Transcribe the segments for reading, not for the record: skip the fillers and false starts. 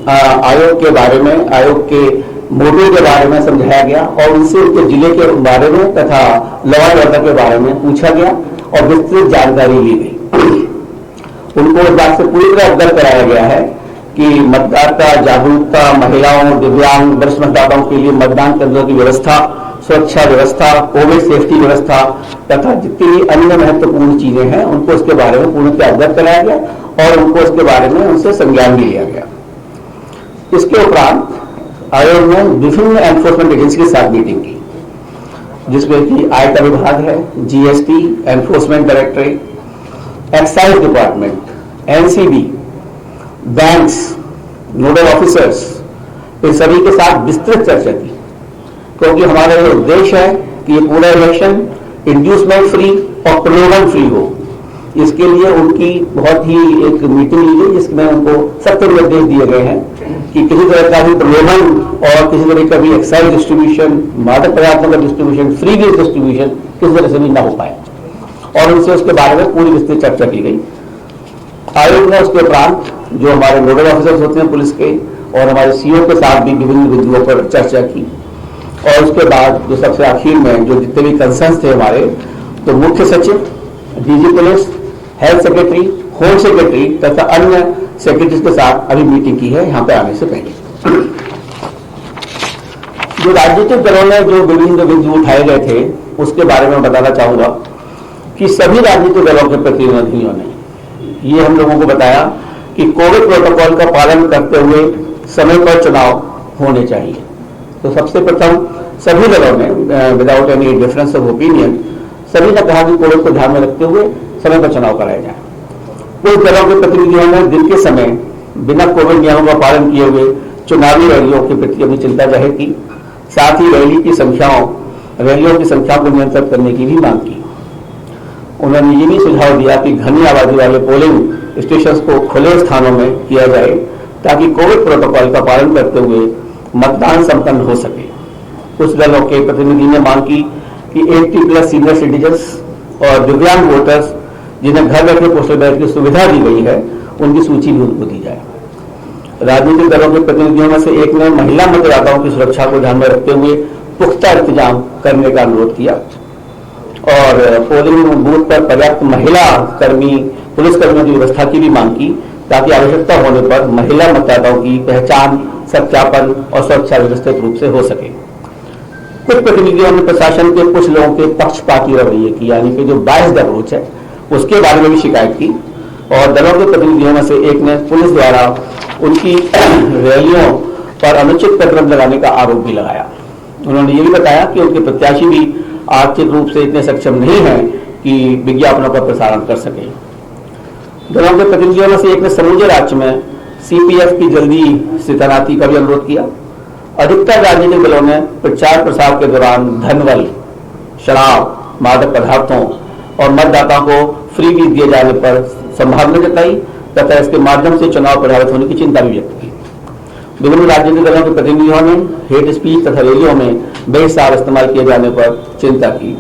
आयोग के बारे में, आयोग के मोटिव के बारे में समझाया गया और उनसे उनके जिले के बारे में तथा लॉ एंड ऑर्डर के बारे में पूछा गया और विस्तृत जानकारी ली गई। उनको इस बात से पूरी तरह अवगत कराया गया है कि मतदाता जागरूकता, महिलाओं, दिव्यांग, वरिष्ठ मतदाताओं के लिए मतदान केंद्रों की व्यवस्था, सुरक्षा व्यवस्था, कोविड सेफ्टी व्यवस्था तथा जितनी अन्य महत्वपूर्ण चीजें हैं उनको इसके बारे में पूर्णतः अवगत कराया गया और उनको इसके बारे में उनसे संज्ञान भी लिया गया। इसके उपरांत आयोग ने विभिन्न एनफोर्समेंट एजेंसी के साथ मीटिंग की, जिसमें कि आयकर विभाग है, GST, enforcement directorate, excise department, NCB, banks, nodal officers, इन सभी के साथ विस्तृत चर्चा की, क्योंकि हमारा ये उद्देश्य है कि ये पूरा इलेक्शन इंड्यूसमेंट फ्री और प्रलोभन फ्री हो। इसके लिए उनकी बहुत ही एक मीटिंग ली गई जिसमें उनको सख्त निर्देश दिए गए हैं कि किसी तरह का भी प्रलोभन और किसी तरह का भी एक्साइज डिस्ट्रीब्यूशन, मादक पदार्थों का डिस्ट्रीब्यूशन, फ्री गेज डिस्ट्रीब्यूशन किसी तरह से भी ना हो पाए और उनसे उसके बारे में पूरी विस्तृत चर्चा की गई। आयोग ने उसके उपरांत जो हमारे नोडल ऑफिसर्स होते हैं पुलिस के और हमारे सीओ के साथ भी विभिन्न बिंदुओं पर चर्चा की और उसके बाद जो सबसे आखिर में जो जितने भी कंसर्न्स थे हमारे, तो मुख्य सचिव, DG police, health secretary, home secretary तथा अन्य सेक्रेटरीज के साथ अभी मीटिंग की है यहाँ पे आने से पहले। जो राजनीतिक दलों ने जो विभिन्न बिंदु उठाए गए थे उसके बारे में बताना चाहूंगा कि सभी राजनीतिक दलों के प्रतिनिधियों ने ये हम लोगों को बताया कि कोविड प्रोटोकॉल का पालन करते हुए समय पर चुनाव होने चाहिए। तो सबसे प्रथम सभी दलों ने without any difference of opinion सभी ने कहा कि कोविड को ध्यान में रखते हुए समय पर चुनाव कराया जाए। कुछ दलों के प्रतिनिधियों ने दिन के समय बिना कोविड नियमों का पालन किए हुए चुनावी रैलियों के प्रति अपनी चिंता जाहिर की, साथ ही रैलियों की संख्या को नियंत्रित करने की भी मांग की। उन्होंने ये भी सुझाव दिया कि घनी आबादी वाले पोलिंग स्टेशन को खुले स्थानों में किया जाए ताकि कोविड प्रोटोकॉल का पालन करते हुए मतदान संपन्न हो सके। कुछ दलों के प्रतिनिधि ने मांग की कि 80+ सीनियर सिटीजन्स और दिव्यांग वोटर्स जिन्हें घर बैठे पोस्टल बैलेट की सुविधा दी गई है उनकी सूची भी उनको दी जाए। राजनीतिक दलों के प्रतिनिधियों में से एक ने महिला मतदाताओं की सुरक्षा को ध्यान में रखते हुए पुख्ता इंतजाम करने का अनुरोध किया और पोलिंग बूथ पर पर्याप्त महिला कर्मी, पुलिसकर्मियों की व्यवस्था की भी मांग की ताकि आवश्यकता होने पर महिला मतदाताओं की पहचान, सत्यापन और सुरक्षा व्यवस्थित रूप से हो सके। कुछ प्रतिनिधियों ने प्रशासन के कुछ लोगों के पक्षपाती रवैये की, यानी कि जो बायस्ड अप्रोच है उसके बारे में भी शिकायत की और दलों के प्रतिनिधियों में से एक ने पुलिस द्वारा उनकी रैलियों पर अनुचित प्रतिबंध लगाने का आरोप भी लगाया। उन्होंने ये भी बताया कि उनके प्रत्याशी भी आर्थिक रूप से इतने सक्षम नहीं है कि विज्ञापनों का प्रसारण कर सके। दलों के प्रतिनिधियों में से एक ने समूचे राज्य में सीपीएफ की जल्दी से तैनाती का भी अनुरोध किया। अधिकतर राजनीतिक दलों ने प्रचार प्रसार के दौरान धनबल, शराब, मादक पदार्थों और मतदाताओं को फ्री भी दिए जाने पर संभावना जताई तथा इसके माध्यम से चुनाव प्रभावित होने की चिंता भी व्यक्त की। विभिन्न राजनीतिक दलों के प्रतिनिधियों ने हेट स्पीच तथा रैलियों में बेहिसाब इस्तेमाल किए जाने पर चिंता की।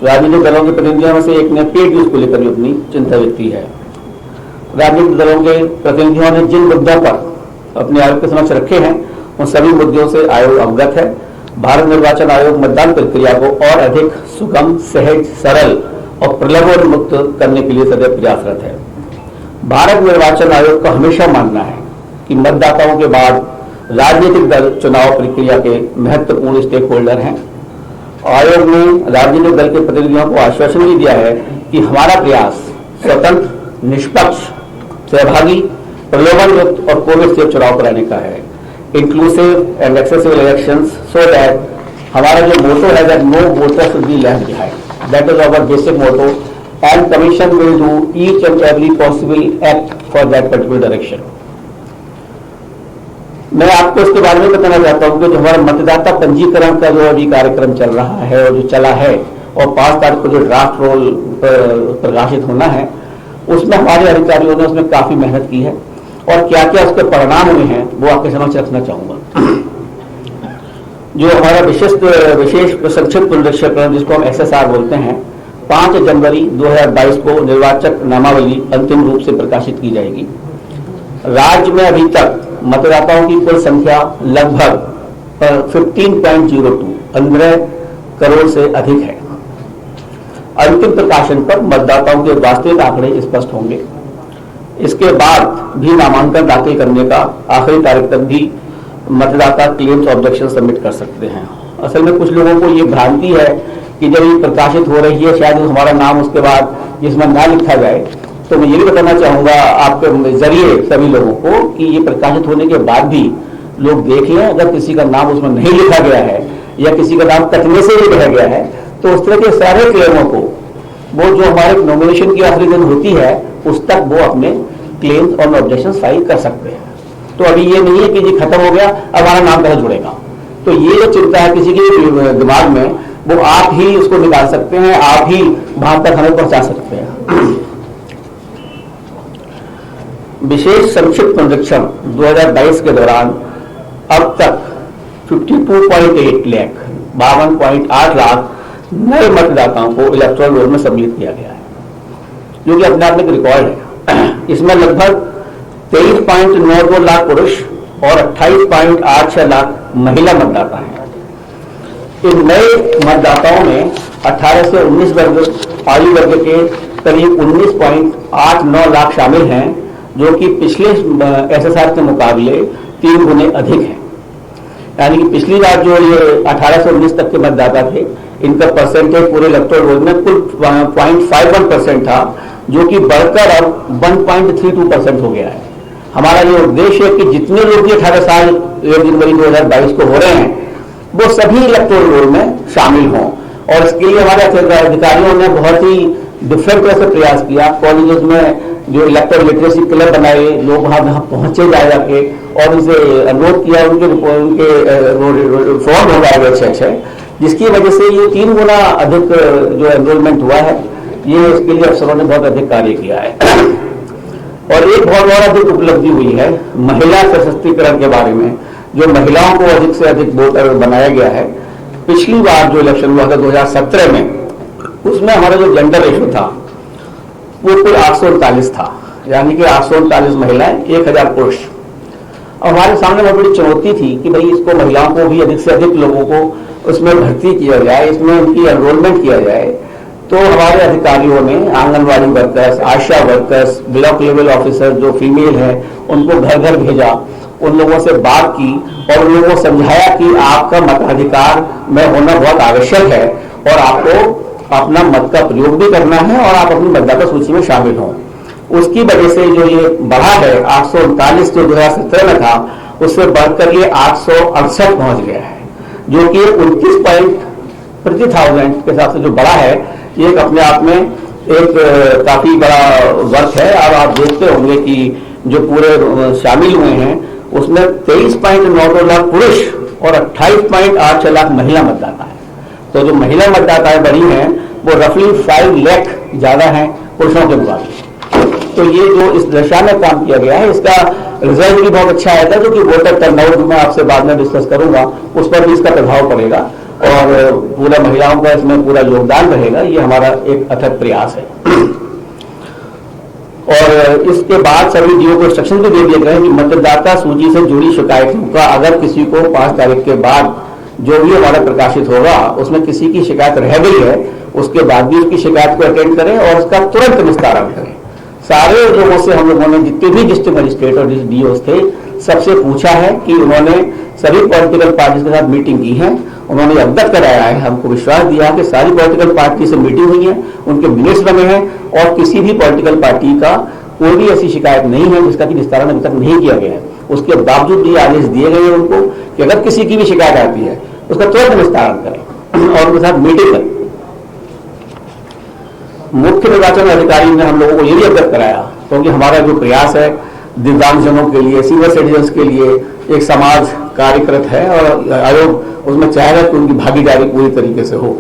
राजनीतिक दलों के प्रतिनिधियों में से एक ने पेड न्यूज को लेकर भी अपनी चिंता व्यक्त की है। राजनीतिक दलों के प्रतिनिधियों ने जिन मुद्दों पर अपने आयोग के समक्ष रखे हैं उन सभी मुद्दों से आयोग अवगत है। भारत निर्वाचन आयोग मतदान प्रक्रिया को और अधिक सुगम, सहज, सरल और प्रलोभन मुक्त करने के लिए सदैव प्रयासरत है। भारत निर्वाचन आयोग का हमेशा मानना है कि मतदाताओं के बाद राजनीतिक दल चुनाव प्रक्रिया के महत्वपूर्ण स्टेक होल्डर हैं। आयोग ने राजनीतिक दल के प्रतिनिधियों को आश्वासन भी दिया है कि हमारा प्रयास स्वतंत्र, निष्पक्ष, सहभागी, प्रलोभन मुक्त और कोविड सेफ चुनाव कराने का है, inclusive and accessible elections, so that हमारा जो मोटो है that no voter should be left behind, that is our basic motto and commission will do each and every possible act for that particular direction. मैं आपको इसके बारे में बताना चाहता हूं कि जो हमारा मतदाता पंजीकरण का जो अभी कार्यक्रम चल रहा है और जो चला है और 5 तारीख को जो ड्राफ्ट रोल प्रकाशित होना है उसमें हमारे अधिकारियों ने उसमें काफी मेहनत की है और क्या क्या उसके परिणाम हुए हैं वो आपके समक्ष रखना चाहूंगा। जो हमारा विशेष संक्षिप्त पुनरीक्षण जिसको हम SSR बोलते हैं, 5 जनवरी 2022 को निर्वाचक नामावली अंतिम रूप से प्रकाशित की जाएगी। राज्य में अभी तक मतदाताओं की कुल संख्या लगभग 15.02 15 करोड़ से अधिक है। अंतिम प्रकाशन पर मतदाताओं के वास्तविक आंकड़े स्पष्ट होंगे। इसके बाद भी नामांकन दाखिल करने का आखिरी तारीख तक भी मतदाता क्लेम्स ऑब्जेक्शन सबमिट कर सकते हैं। असल में कुछ लोगों को ये भ्रांति है कि जब ये प्रकाशित हो रही है शायद हमारा नाम उसके बाद इसमें ना लिखा जाए। तो मैं ये भी बताना चाहूंगा आपके जरिए सभी लोगों को कि ये प्रकाशित होने के बाद भी लोग देख लें, अगर किसी का नाम उसमें नहीं लिखा गया है या किसी का नाम कटने से ही लिखा गया है तो उस तरह के सारे क्लेमों को वो जो हमारे नॉमिनेशन की आखिरी दिन होती है उस तक वो अपने क्लेम्स और ऑब्जेक्शन फाइल कर सकते हैं। तो अभी ये नहीं है कि जी खत्म हो गया अब हमारा नाम कैसे जुड़ेगा। तो ये जो चिंता है किसी के दिमाग में वो आप ही उसको निकाल सकते हैं, आप ही वहां तक हमें पहुंचा सकते हैं। विशेष संक्षिप्त पुनरीक्षण 2022 के दौरान अब तक 52.8 लाख 52.8 लाख नए मतदाताओं को इलेक्टोरल रोल में सम्मिलित किया गया है, जो कि अपने आप में एक रिकॉर्ड है। इसमें लगभग 23.92 लाख पुरुष और 28.86 लाख महिला मतदाता हैं। इन नए मतदाताओं में 18 से 19 वर्ग आयु वर्ग के करीब 19.89 लाख शामिल हैं, जो कि पिछले SSR के मुकाबले 3 गुने अधिक हैं। यानी कि पिछली बार जो ये 18 से 19 तक के मतदाता थे इनका परसेंटेज पूरे इलेक्टोरल रोल में कुल 0.51% था, जो कि बढ़कर अब 1.32% हो गया है। हमारा ये उद्देश्य है कि जितने लोग भी 18 साल 1 जनवरी 2022 को हो रहे हैं वो सभी इलेक्टोरल रोल में शामिल हों, और इसके लिए हमारे अधिकारियों ने बहुत ही डिफरेंट तरह से प्रयास किया। कॉलेजेस में जो इलेक्टोरल लिटरेसी क्लब बनाए, लोग वहां पहुंचे जा जाके और उनसे अनुरोध किया, उनके फॉर्म हो गए अच्छे, जिसकी वजह से ये 3 गुना अधिक जो एनरोलमेंट हुआ है। ये इसके लिए अफसरों ने बहुत अधिक कार्य किया है। और एक बहुत और अधिक उपलब्धि हुई है महिला सशक्तिकरण के बारे में, जो महिलाओं को अधिक से अधिक वोटर बनाया गया है। पिछली बार जो इलेक्शन हुआ था 2017 में, उसमें हमारा जो जेंडर रेशो था वो कुल 839 था, यानी कि 839 महिलाएं 1000 पुरुष। और हमारे सामने बहुत बड़ी चुनौती थी कि भाई इसको महिलाओं को भी अधिक से अधिक लोगों को उसमें भर्ती किया जाए, इसमें उनकी एनरोलमेंट किया जाए। तो हमारे अधिकारियों ने आंगनवाड़ी वर्कर्स, आशा वर्कर्स, ब्लॉक लेवल ऑफिसर जो फीमेल है उनको घर घर भेजा, उन लोगों से बात की और उन लोगों को समझाया कि आपका मताधिकार में होना बहुत आवश्यक है और आपको अपना मत का प्रयोग भी करना है और आप अपनी मतदाता सूची में शामिल हों। उसकी वजह से जो ये बढ़ा है 839 जो 2017 में था उससे बढ़कर ये 868 पहुंच गया है, जो कि 29 पॉइंट प्रति 1000 के हिसाब से जो बढ़ा है, ये एक अपने आप में एक काफी बड़ा वर्क है। अब आप देखते होंगे कि जो पूरे शामिल हुए हैं उसमें 23.92 लाख पुरुष और 28.86 लाख महिला मतदाता है। तो जो महिला मतदाताएं बढ़ी हैं वो रफली 5 लाख ज्यादा हैं पुरुषों के मुकाबले। तो ये जो इस दिशा में काम किया गया है इसका रिजल्ट भी बहुत अच्छा आया था, जो कि वोटर टर्नआउट मैं आपसे बाद में डिस्कस करूंगा, उस पर भी इसका प्रभाव पड़ेगा और पूरा महिलाओं का इसमें पूरा योगदान रहेगा। ये हमारा एक अथक प्रयास है। और इसके बाद सभी डीओ को इंस्ट्रक्शन भी दे दिए गए कि मतदाता सूची से जुड़ी शिकायतों का अगर किसी को 5 तारीख के बाद जो भी हमारा प्रकाशित होगा उसमें किसी की शिकायत रह गई है, उसके बाद भी उसकी शिकायत को अटेंड करें और उसका तुरंत निस्तारण करें। सारे लोगों से हम लोगों ने जितने भी डिस्ट्रिक्ट मजिस्ट्रेट और डीओ थे सबसे पूछा है कि उन्होंने सभी पॉलिटिकल पार्टी के साथ मीटिंग की है, उन्होंने अवगत कराया है, हमको विश्वास दिया कि सारी पॉलिटिकल पार्टी से मीटिंग हुई है, उनके मिनट्स बने हैं और किसी भी पॉलिटिकल पार्टी का कोई भी ऐसी शिकायत नहीं है जिसका कि निस्तारण अभी तक नहीं किया गया है। उसके बावजूद भी आदेश दिए गए हैं उनको कि अगर किसी की भी शिकायत आती है उसका तुरंत निस्तारण करें और उनके साथ मीटिंग करें। मुख्य निर्वाचन अधिकारी ने हम लोगों को ये भी अवगत कराया, क्योंकि हमारा जो प्रयास है दिव्यांगजनों के लिए, सीनियर सिटीजन्स के लिए एक समाज कार्यकृत है और आयोग उसमें चाहेगा कि उनकी भागीदारी पूरी तरीके से हो।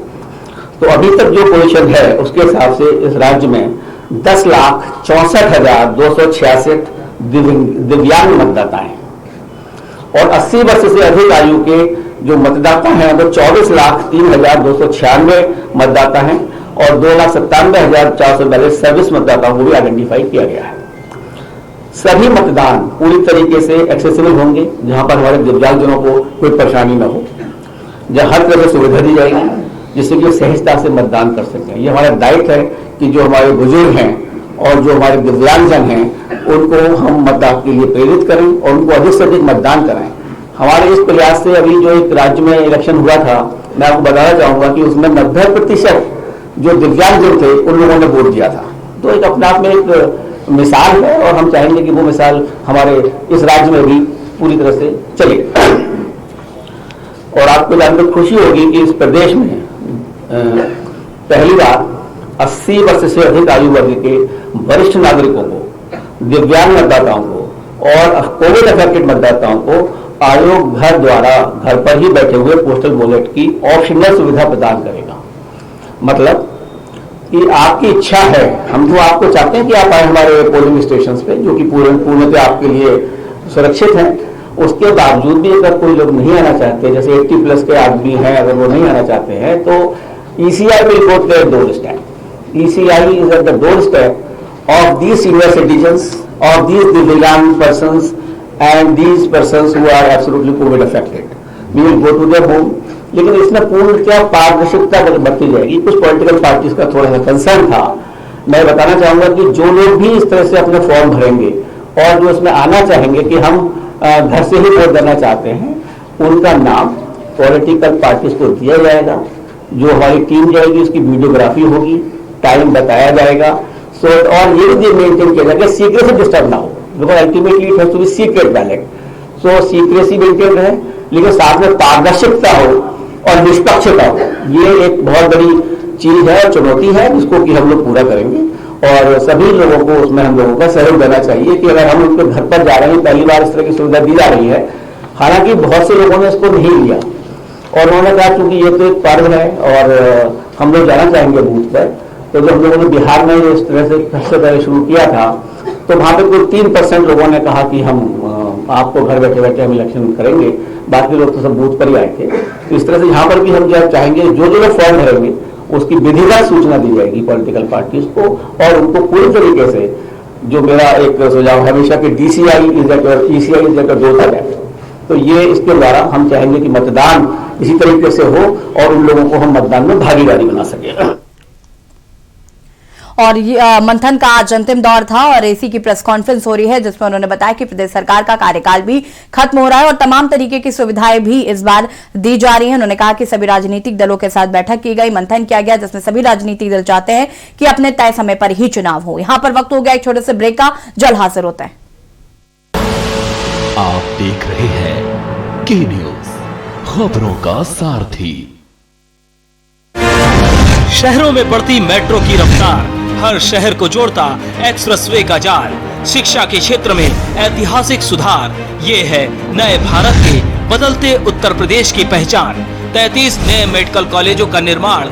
तो अभी तक जो पोजीशन है उसके हिसाब से इस राज्य में 10,64,266 दिव्यांग मतदाता हैं और 80 वर्ष से अधिक आयु के जो मतदाता हैं वो 24,03,296 मतदाता हैं और 2,97,442 सर्विस मतदाताओं को भी आइडेंटिफाई किया गया है। सभी मतदान पूरी तरीके से एक्सेसिबल होंगे, जहां पर हमारे दिव्यांगजनों को कोई परेशानी न हो, जहां हर तरह से सुविधा दी जाएगी जिससे कि सहजता से मतदान कर सकें। ये हमारा दायित्व है कि जो हमारे बुजुर्ग हैं और जो हमारे दिव्यांगजन हैं उनको हम मतदान के लिए प्रेरित करें और उनको अधिक से अधिक मतदान कराएं। हमारे इस प्रयास से अभी जो एक राज्य में इलेक्शन हुआ था, मैं आपको बताना चाहूंगा कि उसमें 90% जो दिव्यांगजन थे उन लोगों ने वोट दिया था। तो एक अपने आप में एक मिसाल है और हम चाहेंगे कि वो मिसाल हमारे इस राज्य में भी पूरी तरह से चले। और आपको जानकर खुशी होगी कि इस प्रदेश में पहली बार 80 वर्ष से अधिक आयु वर्ग के वरिष्ठ नागरिकों को, दिव्यांग मतदाताओं को और कोविड अफेक्टेड मतदाताओं को आयोग घर द्वारा घर पर ही बैठे हुए पोस्टल बैलेट की ऑप्शनल सुविधा प्रदान करेगा। मतलब कि आपकी इच्छा है, हम तो आपको चाहते हैं कि आप आए हमारे पोलिंग स्टेशन पे, जो कि पूर्णतः आपके लिए सुरक्षित हैं। उसके बावजूद भी अगर कोई लोग नहीं आना चाहते, जैसे 80 प्लस के आदमी हैं, अगर वो नहीं आना चाहते हैं तो ECI will go to their doorstep. ECI is at the doorstep of these senior citizens, of these divyang persons and these persons who are absolutely COVID affected. We will go to their home. लेकिन इसमें पूर्ण क्या पारदर्शिता बरती जाएगी। कुछ political parties का थोड़ा सा कंसर्न था। मैं बताना चाहूंगा कि जो लोग भी इस तरह से अपने फॉर्म भरेंगे और जो इसमें आना चाहेंगे कि हम घर से ही वोट देना चाहते हैं, उनका नाम पॉलिटिकल पार्टीज को दिया जाएगा। जो हमारी टीम जाएगी उसकी वीडियोग्राफी होगी, टाइम बताया जाएगा। सो और ये भी मेंटेन किया जाएगा सीक्रेसी डिस्टर्ब ना हो, because ultimately it has to be secret ballot. So secrecy maintain रहे, लेकिन साथ में पारदर्शिता हो और निष्पक्षता हो। ये एक बहुत बड़ी चीज है, चुनौती है, जिसको कि हम लोग पूरा करेंगे और सभी लोगों को उसमें हम लोगों का सहयोग देना चाहिए कि अगर हम उनके घर पर जा रहे हैं, पहली बार इस तरह की सुविधा दी जा रही है। हालांकि बहुत से लोगों ने इसको नहीं लिया और उन्होंने कहा क्योंकि ये तो एक पर्व है और हम लोग जाना चाहेंगे बूथ पर। तो जब हम लोगों ने बिहार में इस तरह से सबसे पहले शुरू किया था तो वहां पे कोई 3% लोगों ने कहा कि हम आपको घर बैठे बैठे हम इलेक्शन करेंगे, बाकी लोग तो सब बूथ पर ही आए थे। तो इस तरह से यहाँ पर भी हम जब चाहेंगे जो जो लोग फॉर्म भरेंगे उसकी विधिवत सूचना दी जाएगी पॉलिटिकल पार्टीज को और उनको पूरी तरीके से, जो मेरा एक सुझाव हमेशा कि DCI is ECI is at door that. तो ये इसके द्वारा हम चाहेंगे कि मतदान इसी तरीके से हो और उन लोगों को हम मतदान में भागीदारी बना सके। और मंथन का आज अंतिम दौर था और इसी की प्रेस कॉन्फ्रेंस हो रही है जिसमें उन्होंने बताया कि प्रदेश सरकार का कार्यकाल भी खत्म हो रहा है और तमाम तरीके की सुविधाएं भी इस बार दी जा रही हैं। उन्होंने कहा कि सभी राजनीतिक दलों के साथ बैठक की गई, मंथन किया गया, जिसमें सभी राजनीतिक दल चाहते हैं कि अपने तय समय पर ही चुनाव हो। यहां पर वक्त हो गया एक छोटे से ब्रेक का, जल्द हाजिर होता है। आप देख रहे हैं के न्यूज, खबरों का सारथी। शहरों में बढ़ती मेट्रो की रफ्तार, हर शहर को जोड़ता एक्सप्रेसवे का जाल, शिक्षा के क्षेत्र में ऐतिहासिक सुधार, ये है नए भारत के बदलते उत्तर प्रदेश की पहचान। 33 नए मेडिकल कॉलेजों का निर्माण,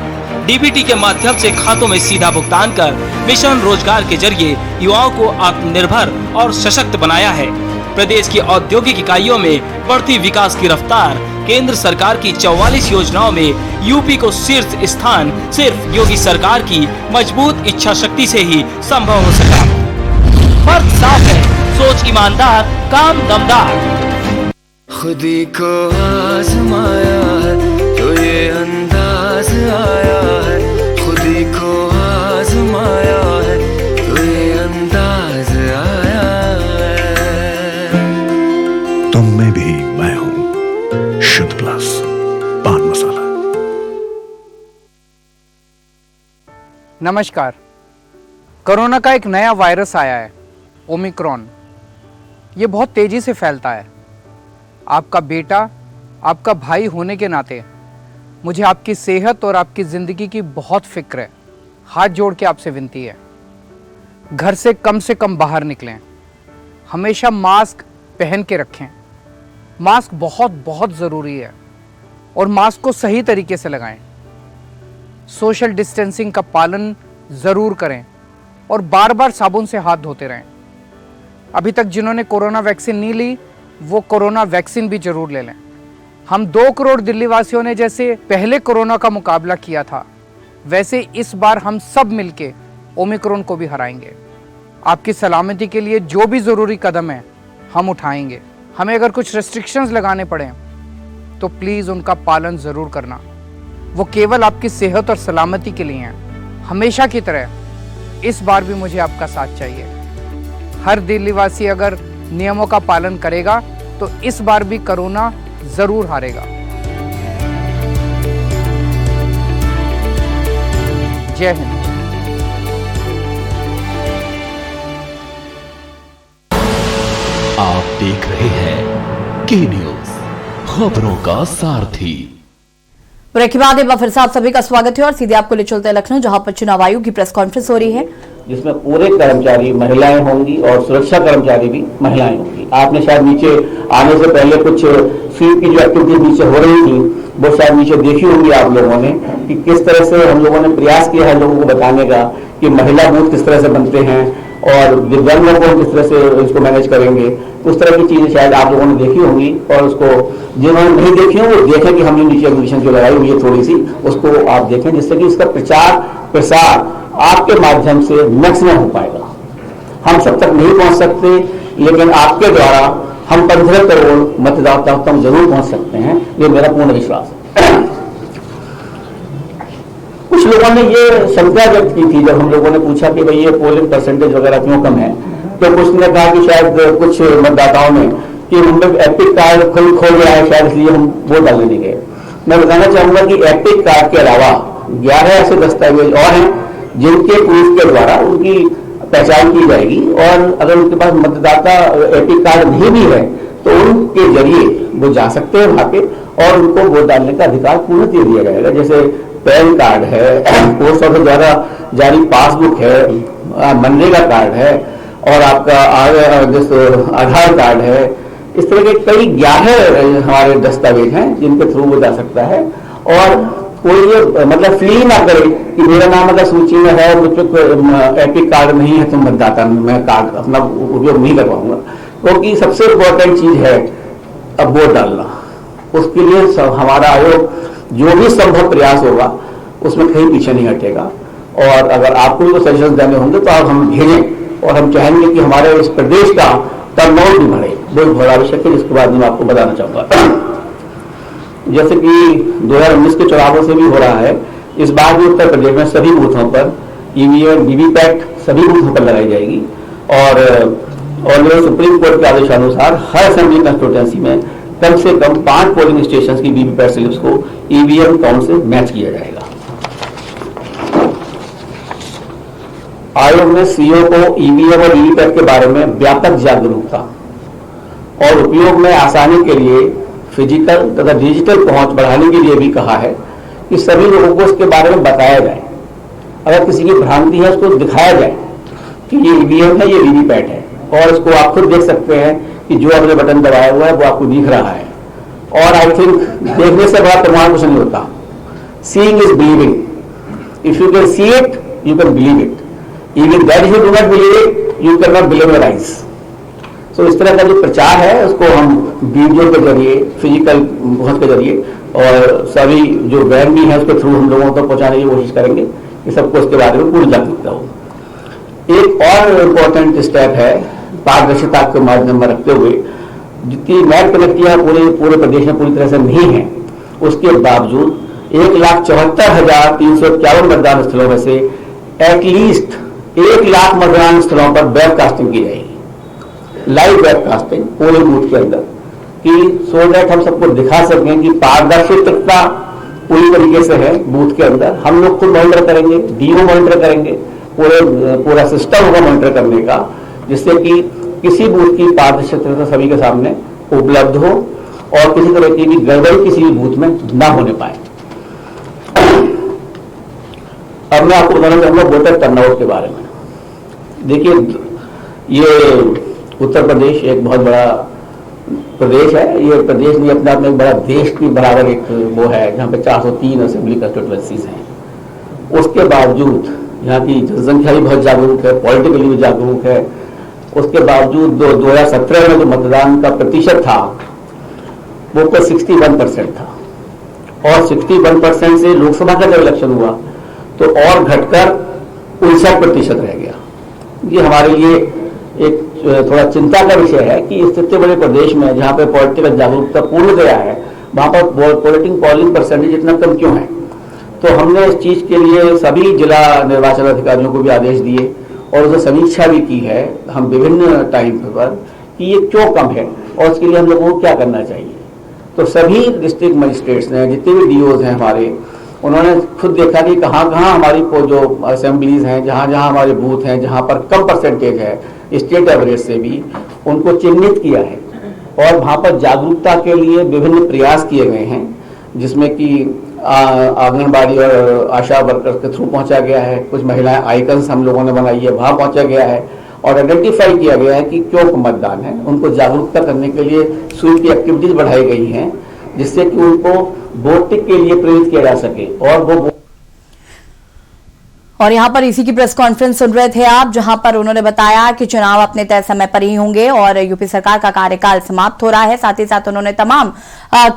DBT के माध्यम से खातों में सीधा भुगतान कर मिशन रोजगार के जरिए युवाओं को आत्मनिर्भर और सशक्त बनाया है। प्रदेश की औद्योगिक इकाइयों में बढ़ती विकास की रफ्तार, केंद्र सरकार की 44 योजनाओं में यूपी को शीर्ष स्थान सिर्फ योगी सरकार की मजबूत इच्छा शक्ति से ही संभव हो सका। फर्क साफ है, सोच ईमानदार, काम दमदार। खुदी को आजमाया है तो ये अंदाज आया है, खुदी को आजमाया है तो ये अंदाज आया है। तुम में भी मैं हूं, शुद्ध प्लस पान मसाला। नमस्कार। कोरोना का एक नया वायरस आया है, ओमिक्रॉन। ये बहुत तेजी से फैलता है। आपका बेटा, आपका भाई होने के नाते मुझे आपकी सेहत और आपकी ज़िंदगी की बहुत फिक्र है। हाथ जोड़ के आपसे विनती है, घर से कम बाहर निकलें, हमेशा मास्क पहन के रखें। मास्क बहुत बहुत ज़रूरी है और मास्क को सही तरीके से लगाएं। सोशल डिस्टेंसिंग का पालन ज़रूर करें और बार बार साबुन से हाथ धोते रहें। अभी तक जिन्होंने कोरोना वैक्सीन नहीं ली वो कोरोना वैक्सीन भी जरूर ले लें। हम 2 करोड़ दिल्ली वासियों ने जैसे पहले कोरोना का मुकाबला किया था, वैसे इस बार हम सब मिलके ओमिक्रॉन को भी हराएंगे। आपकी सलामती के लिए जो भी ज़रूरी कदम है हम उठाएंगे। हमें अगर कुछ रेस्ट्रिक्शंस लगाने पड़े तो प्लीज़ उनका पालन ज़रूर करना। वो केवल आपकी सेहत और सलामती के लिए हैं। हमेशा की तरह इस बार भी मुझे आपका साथ चाहिए। हर दिल्लीवासी अगर नियमों का पालन करेगा तो इस बार भी कोरोना ज़रूर हारेगा। जय हिंद। आप देख रहे हैं के न्यूज, खबरों का सारथी। ब्रेक के बाद एक बार फिर से आप सभी का स्वागत है और सीधे आपको ले चलते हैं लखनऊ, जहां पर चुनाव आयोग की प्रेस कॉन्फ्रेंस हो रही है, जिसमें पूरे कर्मचारी महिलाएं होंगी और सुरक्षा कर्मचारी भी महिलाएं होंगी। आपने शायद नीचे आने से पहले कुछ स्वीप की जो एक्टिविटी नीचे हो रही थी वो शायद नीचे देखी होंगी आप लोगों ने कि किस तरह से हम लोगों ने प्रयास किया है लोगों को बताने का कि महिला बूथ किस तरह से बनते हैं और दिव्यांगों को किस तरह से इसको मैनेज करेंगे। उस तरह की चीजें शायद आप लोगों ने देखी होंगी और उसको जिन्होंने नहीं देखी हो वो देखें कि हमने नीचे एग्जीबिशन जो लगाई हुई है थोड़ी सी, उसको आप देखें जिससे कि इसका प्रचार प्रसार आपके माध्यम से मैक्सिमम हो पाएगा। हम सब तक नहीं पहुंच सकते, लेकिन आपके द्वारा हम 15 करोड़ मतदाताओं तक जरूर पहुंच सकते हैं, ये मेरा पूर्ण विश्वास है। कुछ लोगों ने ये शंका व्यक्त की थी जब हम लोगों ने पूछा कि भाई ये पोलिंग परसेंटेज वगैरह क्यों कम है, तो कुछ ने कहा कि शायद कुछ मतदाताओं ने कि उनमें एपिक कार्ड खो गया है, शायद इसलिए हम वोट डालने नहीं गए। मैं बताना चाहूंगा कि एपिक कार्ड के अलावा 11 ऐसे दस्तावेज और हैं जिनके पुलिस के द्वारा उनकी पहचान की जाएगी और अगर उनके पास मतदाता एपिक कार्ड नहीं भी है तो उनके जरिए वो जा सकते हैं वहां पे और उनको वोट डालने का अधिकार पूर्ण दे दिया जाएगा। जैसे पैन कार्ड है, पोस्ट ऑफिस द्वारा जारी पासबुक है, मनरेगा कार्ड है और आपका आधार कार्ड है। इस तरह के कई 11 हमारे दस्तावेज हैं जिनके थ्रू वो जा सकता है और कोई ये मतलब फील ना करे कि मेरा नाम अगर सूची में है मुझ पर एपिक कार्ड नहीं है तो मतदाता मैं कार्ड अपना उपयोग नहीं कर पाऊंगा, क्योंकि सबसे इम्पोर्टेंट चीज है अब वोट डालना। उसके लिए हमारा आयोग जो भी संभव प्रयास होगा उसमें कहीं पीछे नहीं हटेगा और अगर आपको भी सजेशन देने होंगे तो आप हम भेजें और हम चाहेंगे कि हमारे इस प्रदेश का टर्नआउट भी बढ़े, बहुत बड़ा आवश्यक है। जिसके बाद मैं आपको बताना चाहूंगा जैसे कि 2019 के चुनावों से भी हो रहा है, इस बार भी उत्तर प्रदेश में सभी बूथों पर ईवीएम वीवीपैट सभी बूथों पर लगाई जाएगी और सुप्रीम कोर्ट के आदेशानुसार हर असेंबली कंस्टिट्यूएंसी में कम से कम 5 पोलिंग स्टेशन की वीवीपैट स्लिप्स को ईवीएम काउंट से मैच किया जाएगा। आयोग ने सीओ को ईवीएम और वीवीपैट के बारे में व्यापक जागरूकता और उपयोग में आसानी के लिए फिजिकल तथा डिजिटल पहुंच बढ़ाने के लिए भी कहा है कि सभी लोगों को इसके बारे में बताया जाए। अगर किसी की भ्रांति है उसको दिखाया जाए कि ये ईवीएम है, ये वीवीपैट है और इसको आप खुद देख सकते हैं कि जो आपने बटन दबाया हुआ है वो आपको दिख रहा है। और आई थिंक देखने से बड़ा प्रमाण कुछ नहीं होता। Seeing is believing, if you can see it you can believe it, even that if you do not believe it you can not believe your eyes. तो इस तरह का जो प्रचार है उसको हम वीडियो के जरिए, फिजिकल पहुंच के जरिए और सभी जो वैन भी है उसके थ्रू हम लोगों तक पहुंचाने की कोशिश करेंगे कि सबको इसके बारे में पूर्ण जागरूकता हो। एक और इम्पोर्टेंट स्टेप है पारदर्शिता के माध्यम में रखते हुए, जितनी नेट कनेक्टिविटी पूरे प्रदेश में पूरी तरह से नहीं है, उसके बावजूद 1,74,351 मतदान स्थलों में से एटलीस्ट 1 लाख मतदान स्थलों पर वेबकास्टिंग की जाएगी, लाइव वेबकास्टिंग पोलिंग बूथ के अंदर, कि सो दैट हम सबको दिखा सकें कि पारदर्शिता पूरी तरीके से है बूथ के अंदर। हम लोग खुद मॉनिटर करेंगे, डीओ मॉनिटर करेंगे, पूरा सिस्टम होगा मॉनिटर करने का, जिससे कि किसी बूथ की पारदर्शिता सभी के सामने उपलब्ध हो और किसी तरह की भी गड़बड़ी किसी भी बूथ में ना होने पाए। अब मैं आपको बताना चाहूंगा वोटर टर्नआउट के बारे में। देखिए, ये उत्तर प्रदेश एक बहुत बड़ा प्रदेश है। ये प्रदेश भी अपने आप में एक बड़ा देश की बराबर एक वो है, जहाँ पे 403 असेंबली कंस्टिट्यूएंसीज हैं। उसके बावजूद यहाँ की जनसंख्या भी बहुत जागरूक है, पॉलिटिकली भी जागरूक है। उसके बावजूद 2017 में जो मतदान का प्रतिशत था वो 61% था और 61% से लोकसभा का जब इलेक्शन हुआ तो और घटकर 59% रह गया। ये हमारे लिए एक थोड़ा चिंता का विषय है कि इतने बड़े प्रदेश में जहाँ पे पॉलिटिकल जागरूकता पूर्ण गया है, वहाँ पर पोलिंग परसेंटेज इतना कम क्यों है। तो हमने इस चीज के लिए सभी जिला निर्वाचन अधिकारियों को भी आदेश दिए और उसे समीक्षा भी की है हम विभिन्न टाइम पर कि ये क्यों कम है और उसके लिए हम लोगों को क्या करना चाहिए। तो सभी डिस्ट्रिक्ट मजिस्ट्रेट्स ने, जितने भी डीओज हैं हमारे, उन्होंने खुद देखा कि कहाँ कहाँ हमारी जो असेंबलीज हैं, जहाँ जहाँ हमारे बूथ हैं, जहाँ पर कम परसेंटेज है स्टेट एवरेज से भी, उनको चिन्हित किया है और वहाँ पर जागरूकता के लिए विभिन्न प्रयास किए गए हैं, जिसमें कि आंगनबाड़ी और आशा वर्कर्स के थ्रू पहुंचा गया है। कुछ महिलाएं आइकन्स हम लोगों ने बनाई है, वहां पहुंचा गया है और आइडेंटिफाई किया गया है कि क्यों मतदान है। उनको जागरूकता करने के लिए स्वीप की एक्टिविटीज बढ़ाई गई हैं, जिससे कि उनको वोटिंग के लिए प्रेरित किया जा सके। और यहाँ पर इसी की प्रेस कॉन्फ्रेंस सुन रहे थे आप, जहां पर उन्होंने बताया कि चुनाव अपने तय समय पर ही होंगे और यूपी सरकार का कार्यकाल समाप्त हो रहा है। साथ ही साथ उन्होंने तमाम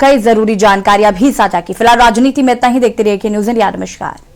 कई जरूरी जानकारियां भी साझा की। फिलहाल राजनीति में इतना ही। देखते रहिए न्यूज़ इंडिया। नमस्कार।